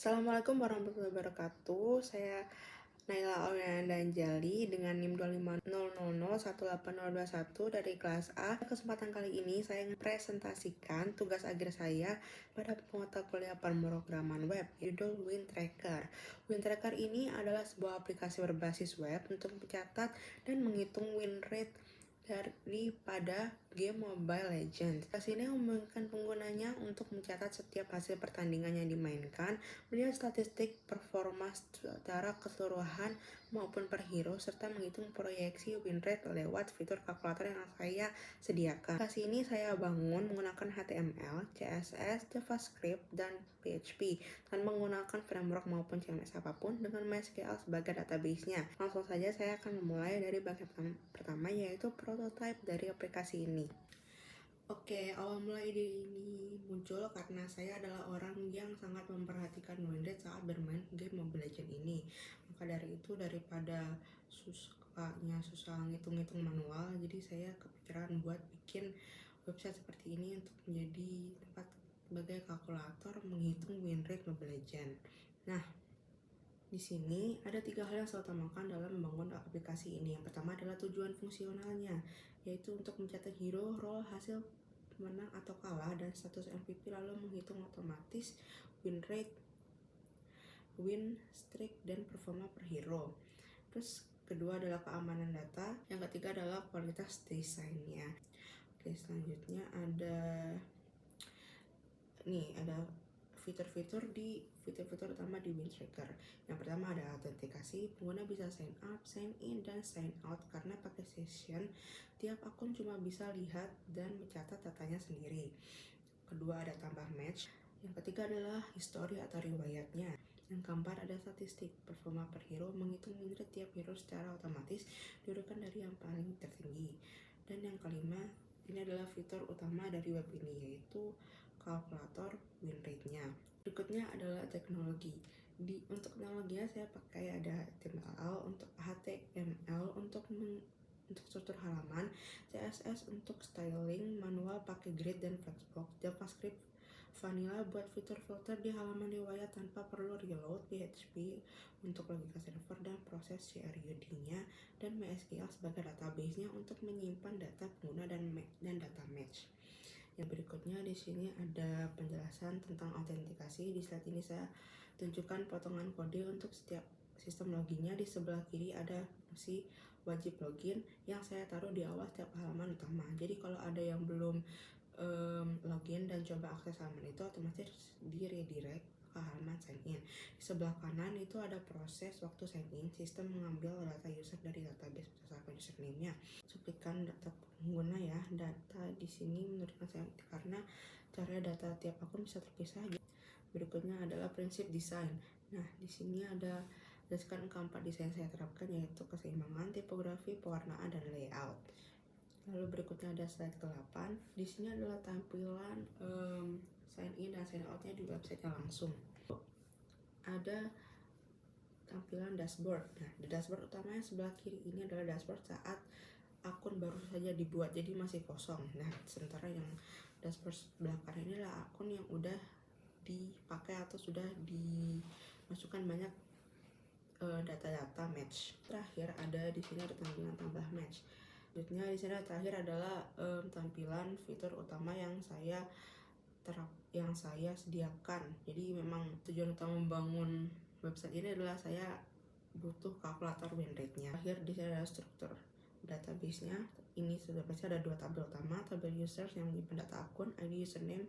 Assalamualaikum warahmatullahi wabarakatuh. Saya Naila Auliana Anjali dengan NIM 25000180021 dari kelas A. Kesempatan kali ini saya ingin presentasikan tugas akhir saya pada mata kuliah pemrograman web, judul WinTracker. WinTracker ini adalah sebuah aplikasi berbasis web untuk mencatat dan menghitung win rate daripada game Mobile Legends. Aplikasi ini memungkinkan penggunanya untuk mencatat setiap hasil pertandingan yang dimainkan, melihat statistik performa secara keseluruhan maupun per hero, serta menghitung proyeksi win rate lewat fitur kalkulator yang saya sediakan. Aplikasi ini saya bangun menggunakan HTML, CSS, JavaScript, dan PHP, dan menggunakan framework maupun CMS apapun dengan MySQL sebagai database-nya. Langsung saja saya akan memulai dari bagian pertama, yaitu prototype dari aplikasi ini. Oke, awal mula ide ini muncul karena saya adalah orang yang sangat memperhatikan win rate saat bermain game Mobile Legends ini. Maka dari itu, daripada susah ngitung-ngitung manual, jadi saya kepikiran buat bikin website seperti ini untuk menjadi tempat sebagai kalkulator menghitung win rate Mobile Legends. Nah, di sini ada 3 hal yang saya utamakan dalam membangun aplikasi ini. Yang pertama adalah tujuan fungsionalnya, yaitu untuk mencatat hero, role, hasil menang atau kalah, dan status MVP, lalu menghitung otomatis win rate, win streak, dan performa per hero. Terus kedua adalah keamanan data, yang ketiga adalah kualitas desainnya. Oke, selanjutnya ada fitur-fitur utama di WinTracker. Yang pertama ada autentikasi, pengguna bisa sign up, sign in, dan sign out karena pakai session. Tiap akun cuma bisa lihat dan mencatat datanya sendiri. Kedua ada tambah match. Yang ketiga adalah history atau riwayatnya. Yang keempat ada statistik, performa per hero, menghitung win rate tiap hero secara otomatis diurutkan dari yang paling tertinggi. Dan yang kelima, ini adalah fitur utama dari web ini, yaitu kalkulator win rate-nya. Berikutnya adalah teknologi. Untuk teknologinya saya pakai ada HTML untuk struktur halaman, CSS untuk styling, manual pakai grid dan flexbox, JavaScript vanilla buat fitur filter di halaman riwayat tanpa perlu reload, PHP untuk logika server dan proses CRUD-nya, dan MySQL sebagai database-nya untuk menyimpan data pengguna dan data match. Yang berikutnya di sini ada penjelasan tentang autentikasi. Di slide ini saya tunjukkan potongan kode untuk setiap sistem loginnya. Di sebelah kiri ada fungsi wajib login yang saya taruh di awal setiap halaman utama. Jadi kalau ada yang belum login dan coba akses halaman itu, otomatis di redirect ke halaman sign in. Di sebelah kanan itu ada proses waktu sign in. Sistem mengambil data user dari database berdasarkan username-nya. Cuplikan data pengguna ya. Data di sini menurutkan saya karena cara data tiap akun bisa terpisah. Berikutnya adalah prinsip desain. Nah, di sini ada berdasarkan keempat desain saya terapkan, yaitu keseimbangan, tipografi, pewarnaan, dan layout. Lalu berikutnya ada slide ke-8. Di sini adalah tampilan sign in dan sign out-nya di website-nya langsung. Ada tampilan dashboard. Nah, di dashboard utama yang sebelah kiri ini adalah dashboard saat akun baru saja dibuat, jadi masih kosong. Nah, sementara yang dashboard sebelah kanan ini adalah akun yang udah dipakai atau sudah dimasukkan banyak data-data match. Terakhir ada di sini ada tampilan tambah match. Selanjutnya di sini terakhir adalah tampilan fitur utama yang saya sediakan. Jadi memang tujuan utama membangun website ini adalah saya butuh kalkulator win rate-nya. Akhir di sini ada struktur database-nya. Ini sudah pasti ada 2 tabel utama, tabel users yang menyimpan data akun, ID, username,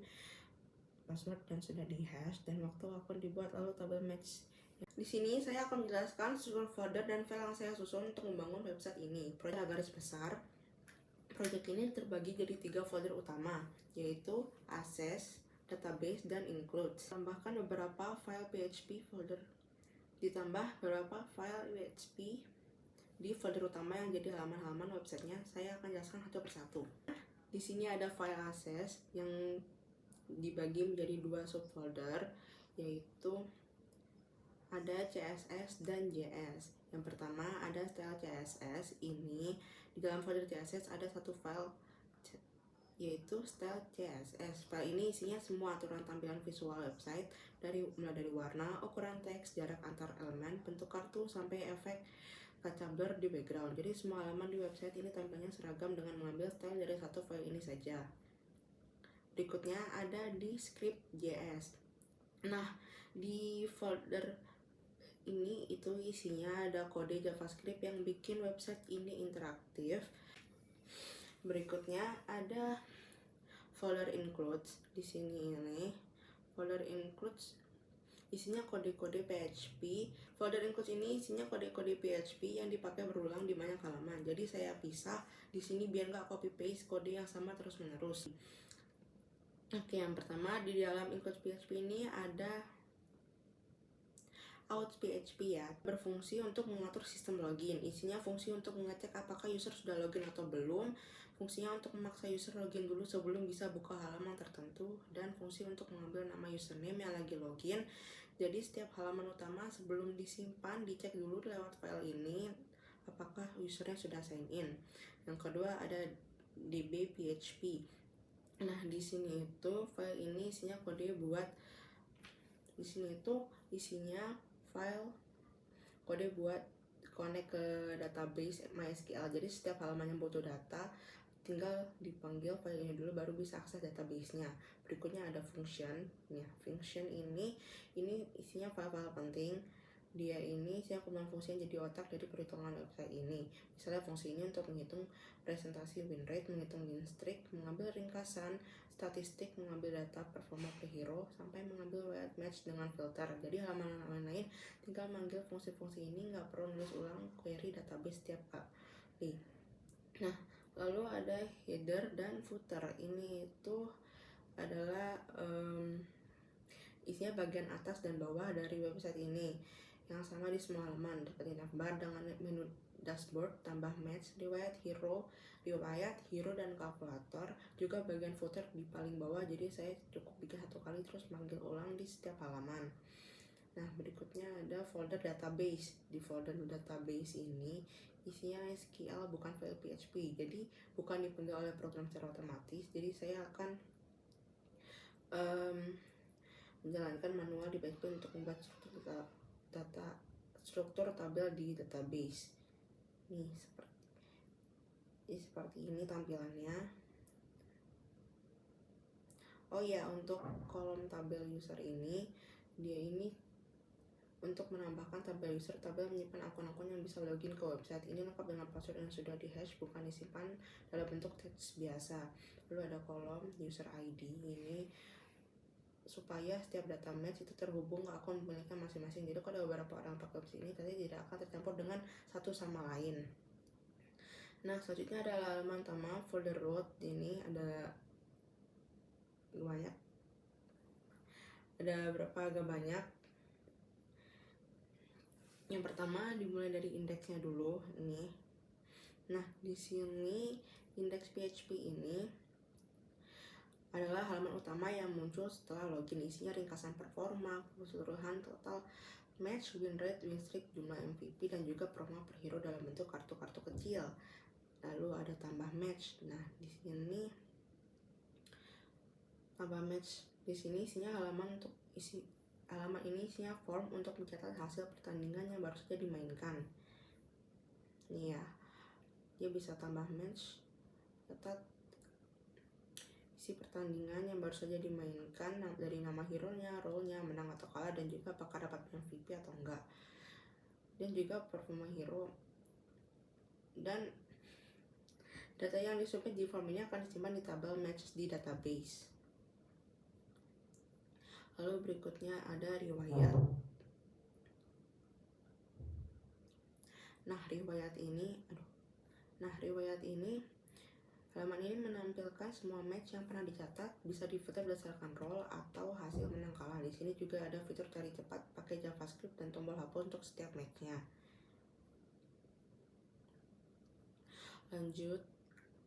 password, dan sudah di hash, dan waktu akun dibuat, lalu tabel match. Di sini saya akan menjelaskan struktur folder dan file yang saya susun untuk membangun website ini. Proyek garis besar. Proyek ini terbagi jadi 3 folder utama, yaitu access, database, dan include. Tambahkan beberapa file PHP folder. Ditambah beberapa file PHP di folder utama yang jadi halaman-halaman websitenya. Saya akan jelaskan satu persatu. Di sini ada file access yang dibagi menjadi 2 subfolder, yaitu ada CSS dan JS. Yang pertama ada style CSS. Ini di dalam folder CSS ada satu file yaitu style CSS. File ini isinya semua aturan tampilan visual website, mulai dari warna, ukuran teks, jarak antar elemen, bentuk kartu, sampai efek kaca blur di background. Jadi semua halaman di website ini tampilnya seragam dengan mengambil style dari satu file ini saja. Berikutnya ada di script.js. Nah, di folder ini itu isinya ada kode JavaScript yang bikin website ini interaktif. Berikutnya ada folder includes. Di sini ini folder includes isinya kode-kode PHP. Folder includes ini isinya kode-kode PHP yang dipakai berulang di banyak halaman. Jadi saya pisah di sini biar nggak copy paste kode yang sama terus menerus. Oke, yang pertama di dalam includes PHP ini ada out PHP ya, berfungsi untuk mengatur sistem login. Isinya fungsi untuk mengecek apakah user sudah login atau belum, fungsinya untuk memaksa user login dulu sebelum bisa buka halaman tertentu, dan fungsi untuk mengambil nama username yang lagi login. Jadi setiap halaman utama sebelum disimpan dicek dulu lewat file ini apakah usernya sudah sign in. Yang kedua ada db.php. Nah, di sini itu file ini isinya kode buat file kode buat connect ke database MySQL. Jadi setiap halaman yang butuh data tinggal dipanggil file ini dulu baru bisa akses database-nya. Berikutnya ada function. Ya, function ini isinya file-file penting. Dia ini isinya kemudian fungsinya jadi otak dari perhitungan website ini. Misalnya fungsi ini untuk menghitung presentasi win rate, menghitung win streak, mengambil ringkasan, statistik, mengambil data performa per hero, sampai mengambil weight match dengan filter. Jadi halaman-halaman lain tinggal manggil fungsi-fungsi ini, nggak perlu nulis ulang query database setiap kali. Nah, lalu ada header dan footer. Ini itu adalah isinya bagian atas dan bawah dari website ini yang sama di semua halaman. Dapetin bar dengan menu dashboard, tambah match, riwayat hero, dan kalkulator. Juga bagian footer di paling bawah, jadi saya cukup bikin satu kali terus manggil ulang di setiap halaman. Nah, berikutnya ada folder database. Di folder database ini isinya SQL bukan file PHP, jadi bukan dipanggil oleh program secara otomatis. Jadi saya akan menjalankan manual di PHP untuk membuat struktur tabel di database. Nih, seperti ini tampilannya. Oh ya, untuk kolom tabel user ini, dia ini untuk menambahkan tabel user, tabel menyimpan akun-akun yang bisa login ke website. Ini lengkap dengan password yang sudah di-hash, bukan disimpan dalam bentuk teks biasa. Lalu ada kolom user ID ini supaya setiap data match itu terhubung ke akun miliknya masing-masing. Jadi kalau ada beberapa orang pakai website ini, tadi tidak akan tercampur dengan satu sama lain. Nah, selanjutnya ada halaman utama folder root. Ini ada banyak, agak banyak. Yang pertama dimulai dari indeksnya dulu ini. Nah, di sini indeks PHP ini adalah halaman utama yang muncul setelah login. Isinya ringkasan performa, keseluruhan total match, win rate, win streak, jumlah MVP, dan juga promo per hero dalam bentuk kartu-kartu kecil. Lalu ada tambah match. Nah, di sini tambah match. Di sini isinya halaman ini isinya form untuk mencatat hasil pertandingan yang baru saja dimainkan. Nih ya, dia bisa tambah match, catat isi pertandingan yang baru saja dimainkan dari nama hero-nya, role-nya, menang atau kalah, dan juga apakah dapat MVP atau enggak. Dan juga performa hero. Dan data yang disubmit di form ini akan disimpan di tabel match di database. Lalu berikutnya ada riwayat. Nah, riwayat ini halaman ini menampilkan semua match yang pernah dicatat, bisa difilter berdasarkan role atau hasil menang kalah. Di sini juga ada fitur cari cepat pakai JavaScript dan tombol hapus untuk setiap matchnya. Lanjut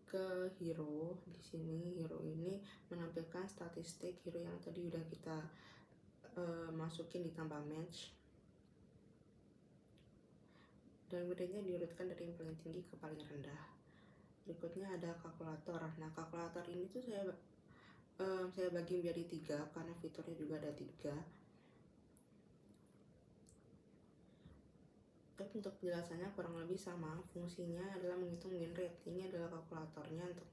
ke hero. Di sini hero ini menampilkan statistik hero yang tadi udah kita masukin di tambah match. Dan bedanya diurutkan dari yang paling tinggi ke paling rendah. Berikutnya ada kalkulator. Nah, kalkulator ini tuh saya bagi menjadi 3 karena fiturnya juga ada 3. Tapi untuk penjelasannya kurang lebih sama. Fungsinya adalah menghitung win rate. Ini adalah kalkulatornya untuk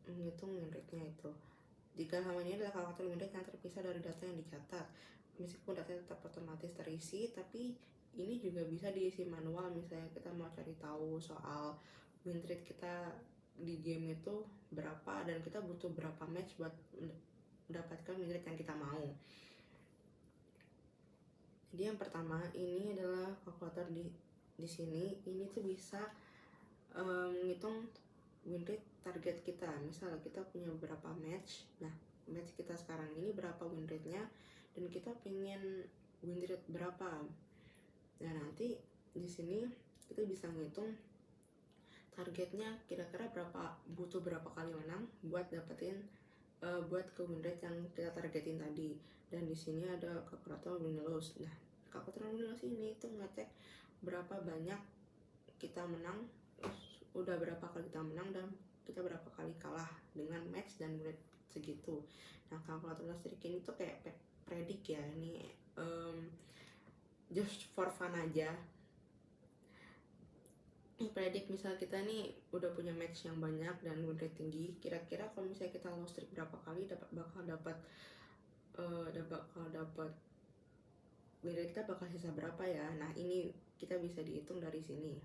menghitung win rate-nya itu. Jika halaman ini adalah kalkulator win rate yang terpisah dari data yang dicatat. Meskipun data tetap otomatis terisi, tapi ini juga bisa diisi manual. Misalnya kita mau cari tahu soal win rate kita di game itu berapa dan kita butuh berapa match buat mendapatkan win rate yang kita mau. Jadi yang pertama ini adalah kalkulator di sini. Ini tuh bisa menghitung win rate target kita. Misal kita punya berapa match. Nah, match kita sekarang ini berapa win rate-nya dan kita pengen win rate berapa. Nah, nanti di sini kita bisa ngitung targetnya kira-kira butuh berapa kali menang buat dapetin buat ke win rate yang kita targetin tadi. Dan di sini ada kalkulator win loss. Nah, kalkulator win loss ini tuh ngecek berapa banyak kita menang, udah berapa kali kita menang dan kita berapa kali kalah dengan match dan win rate segitu. Nah, kalkulator listrik ini tuh kayak predik ya, ini just for fun aja. Predik misal kita nih udah punya match yang banyak dan win rate tinggi, kira-kira kalau misalnya kita loss streak berapa kali bakal dapat win rate kita bakal sisa berapa ya. Nah, ini kita bisa dihitung dari sini.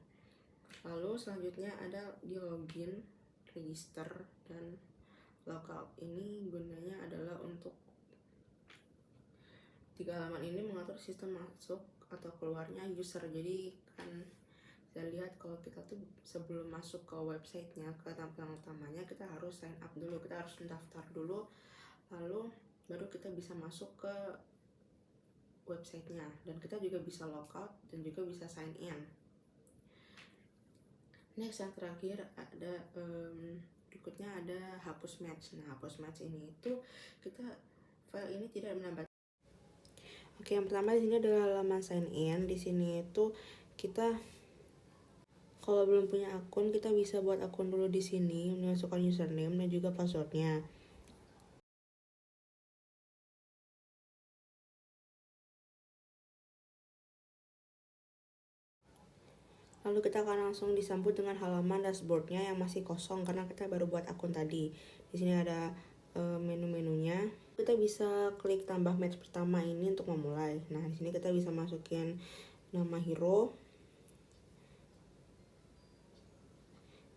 Lalu selanjutnya ada di login, register, dan logout. Ini gunanya adalah untuk 3 halaman ini mengatur sistem masuk atau keluarnya user. Jadi kan saya lihat kalau kita tuh sebelum masuk ke websitenya, ke tampilan utamanya, kita harus sign up dulu, kita harus mendaftar dulu, lalu baru kita bisa masuk ke websitenya. Dan kita juga bisa logout dan juga bisa sign in. Next, yang terakhir ada berikutnya ada hapus match. Nah, hapus match ini itu file ini tidak menambah. Oke, yang pertama di sini adalah halaman sign in. Di sini itu kita kalau belum punya akun, kita bisa buat akun dulu di sini, memasukkan username dan juga passwordnya. Lalu kita akan langsung disambut dengan halaman dashboardnya yang masih kosong karena kita baru buat akun tadi. Di sini ada menu-menunya. Kita bisa klik tambah match pertama ini untuk memulai. Nah, di sini kita bisa masukin nama hero.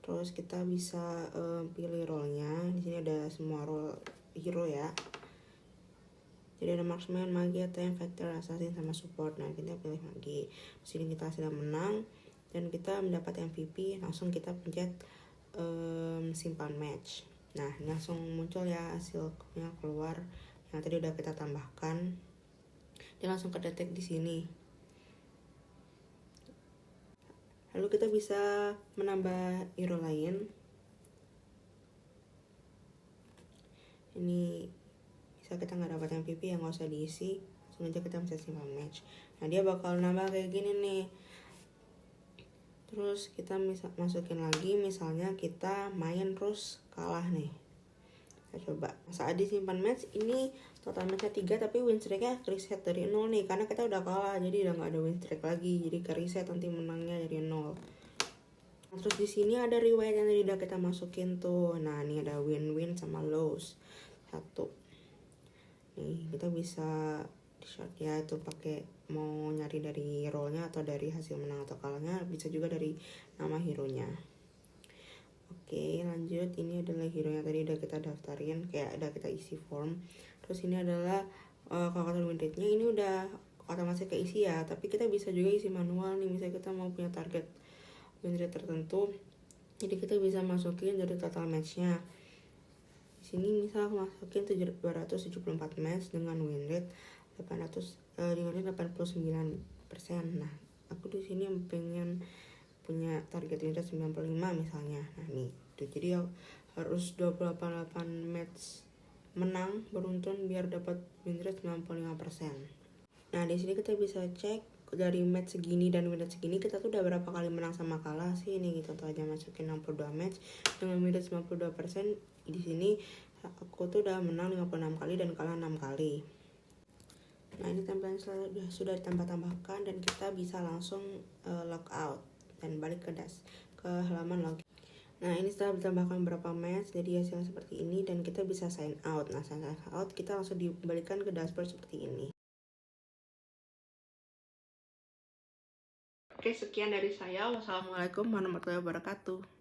Terus kita bisa pilih role-nya. Di sini ada semua role hero ya. Jadi ada marksman, magi, tank, fighter, assassin, sama support. Nah, kita pilih magi. Di sini kita sudah menang dan kita mendapat MVP. Langsung kita pencet simpan match. Nah, ini langsung muncul ya hasilnya keluar yang tadi udah kita tambahkan. Dia langsung kedetek di sini. Lalu kita bisa menambah hero lain. Ini bisa kita nggak dapat MVP yang nggak usah diisi, langsung aja kita bisa simpan match. Nah, dia bakal nambah kayak gini nih. Terus kita masukin lagi, misalnya kita main terus kalah nih. Kita coba. Saat disimpan match ini total matchnya 3 tapi win streaknya reset dari 0 nih karena kita udah kalah, jadi udah nggak ada win streak lagi, jadi ke reset nanti menangnya dari 0. Nah, terus di sini ada riwayat yang tadi udah kita masukin tuh. Nah, ini ada win-win sama loss 1. Nih, kita bisa di-short ya, itu pakai mau nyari dari role-nya atau dari hasil menang atau kalahnya, bisa juga dari nama hero-nya. Oke, lanjut. Ini adalah hero yang tadi udah kita daftarin, kayak udah kita isi form. Terus ini adalah kalkulator win rate-nya. Ini udah otomatis keisi ya, tapi kita bisa juga isi manual nih. Misalnya kita mau punya target win rate tertentu, jadi kita bisa masukin dari total match-nya. Di sini misal masukin 274 match dengan win rate 89%. Nah, aku di sini pengen punya target win rate 95 misalnya. Nah, nih tuh, jadi harus 28 match menang beruntun biar dapat win rate 95%. Nah, di sini kita bisa cek dari match segini dan minute segini kita tuh udah berapa kali menang sama kalah sih. Ini kita tuh aja masukin 62 match dengan minute 92%. Di sini aku tuh udah menang 56 kali dan kalah 6 kali. Nah, ini tampilan sudah ditambah-tambahkan dan kita bisa langsung log out dan balik ke halaman login. Nah, ini setelah ditambahkan beberapa match jadi hasilnya seperti ini dan kita bisa sign out. Nah, sign out kita langsung dibalikan ke dashboard seperti ini. Oke, sekian dari saya. Wassalamualaikum warahmatullahi wabarakatuh.